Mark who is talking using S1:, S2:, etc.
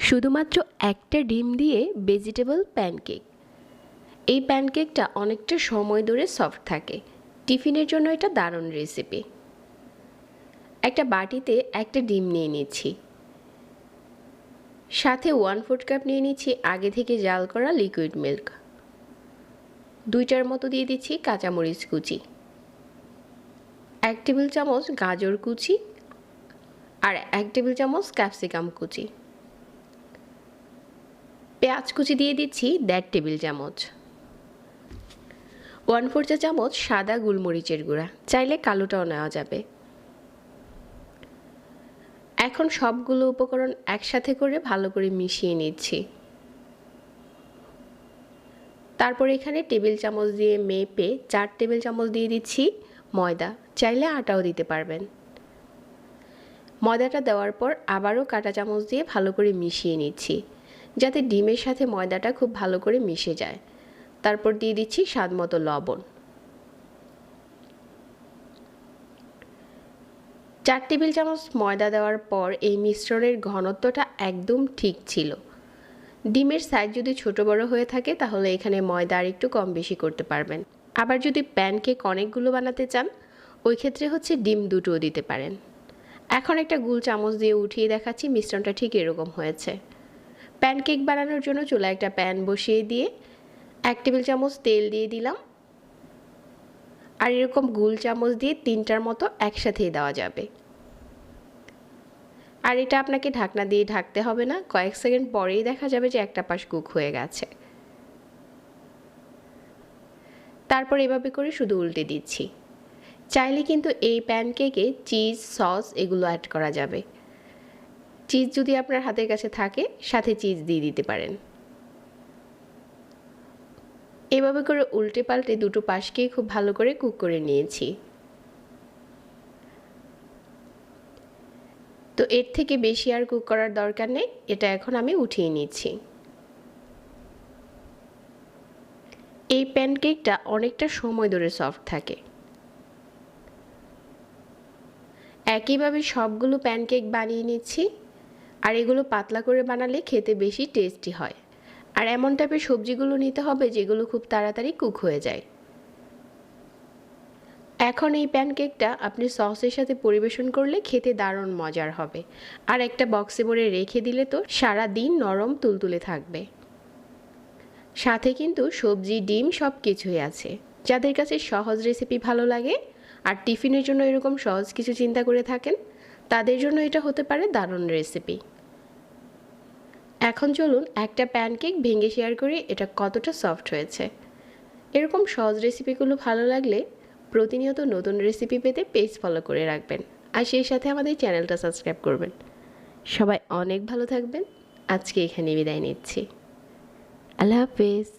S1: শুধুমাত্র একটা ডিম দিয়ে ভেজিটেবল প্যানকেক। এই প্যানকেকটা অনেকটা সময় ধরে সফট থাকে। টিফিনের জন্য এটা দারুণ রেসিপি। একটা বাটিতে একটা ডিম নিয়ে নিচ্ছি, সাথে 1/4 কাপ নিয়ে নিচ্ছি আগে থেকে জাল করা লিকুইড মিল্ক। 2টার মতো দিয়ে দিচ্ছি কাঁচামরিচ কুচি, 1 টেবিল চামচ গাজর কুচি আর 1 টেবিল চামচ ক্যাপসিকাম কুচি। পেঁয়াজ কুচি দিয়ে দিচ্ছি 1.5 টেবিল চামচ। 1/4 চা চামচ সাদা গোলমরিচের গুঁড়া, চাইলে কালোটাও নেওয়া যাবে। এখন সবগুলো উপকরণ একসাথে করে ভালো করে মিশিয়ে নিচ্ছি। তারপর এখানে টেবিল চামচ দিয়ে মেপে 4 টেবিল চামচ দিয়ে দিচ্ছি ময়দা, চাইলে আটাও দিতে পারবেন। ময়দাটা দেওয়ার পর আবারও কাঁটা চামচ দিয়ে ভালো করে মিশিয়ে নিচ্ছি, যাতে ডিমের সাথে ময়দাটা খুব ভালো করে মিশে যায়। তারপর দিয়ে দিচ্ছি স্বাদমতো লবণ। 4 টেবিল চামচ ময়দা দেওয়ার পর এই মিশ্রণের ঘনত্বটা একদম ঠিক ছিল। ডিমের সাইজ যদি ছোট বড় হয়ে থাকে তাহলে এখানে ময়দা আর একটু কম বেশি করতে পারবেন। আবার যদি প্যানকেক অনেকগুলো বানাতে চান ওই ক্ষেত্রে ডিম 2টোও দিতে পারেন। এখন একটা গোল চামচ দিয়ে উঠিয়ে দেখাচ্ছি মিশ্রণটা ঠিক এরকম হয়েছে। প্যানকেক বানানোর জন্য চুলায় একটা প্যান বসিয়ে দিয়ে 1 টেবিল চামচ তেল দিয়ে দিলাম। আর এরকম গোল চামচ দিয়ে 3টার মতো একসাথেই দেওয়া যাবে। আর এটা আপনাকে ঢাকনা দিয়ে ঢাকতে হবে না, কয়েক সেকেন্ড পরেই দেখা যাবে যে একটা পাশ কুক হয়ে গেছে। তারপর এভাবে করে শুধু উল্টে দিচ্ছি। চাইলে কিন্তু এই প্যানকেকে চিজ, সস এগুলো অ্যাড করা যাবে। চিজ যদি আপনার হাতের কাছে থাকে সাথে চিজ দিয়ে দিতে পারেন। এভাবে করে উল্টে পাল্টে দুটো পাশকেই খুব ভালো করে কুক করে নিয়েছি। তো এর থেকে বেশি আর কুক করার দরকার নেই, এটা এখন আমি উঠিয়ে নিচ্ছি। এই প্যানকেকটা অনেকটা সময় ধরে সফট থাকে। একইভাবে সবগুলো প্যানকেক বানিয়ে নিচ্ছি। আর এগুলো পাতলা করে বানালে খেতে বেশি টেস্টি হয়। আর এমন টাইপের সবজিগুলো নিতে হবে যেগুলো খুব তাড়াতাড়ি কুক হয়ে যায়। এখন এই প্যানকেকটা আপনি সসের সাথে পরিবেশন করলে খেতে দারুণ মজার হবে। আর একটা বক্সে ভরে রেখে দিলে তো সারা দিন নরম তুলতুলে থাকবে। সাথে কিন্তু সবজি, ডিম সব কিছুই আছে। যাদের কাছে সহজ রেসিপি ভালো লাগে আর টিফিনের জন্য এরকম সহজ কিছু চিন্তা করে থাকেন, তাদের জন্য এটা হতে পারে দারুণ রেসিপি। এখন চলুন একটা প্যানকেক ভেঙে শেয়ার করি এটা কতটা সফট হয়েছে। এরকম সহজ রেসিপিগুলো ভালো লাগলে প্রতিনিয়ত নতুন রেসিপি পেতে পেজ ফলো করে রাখবেন আর সেই সাথে আমাদের চ্যানেলটা সাবস্ক্রাইব করবেন। সবাই অনেক ভালো থাকবেন। আজকে এখানে বিদায় নিচ্ছি। আল্লাহ হাফেজ।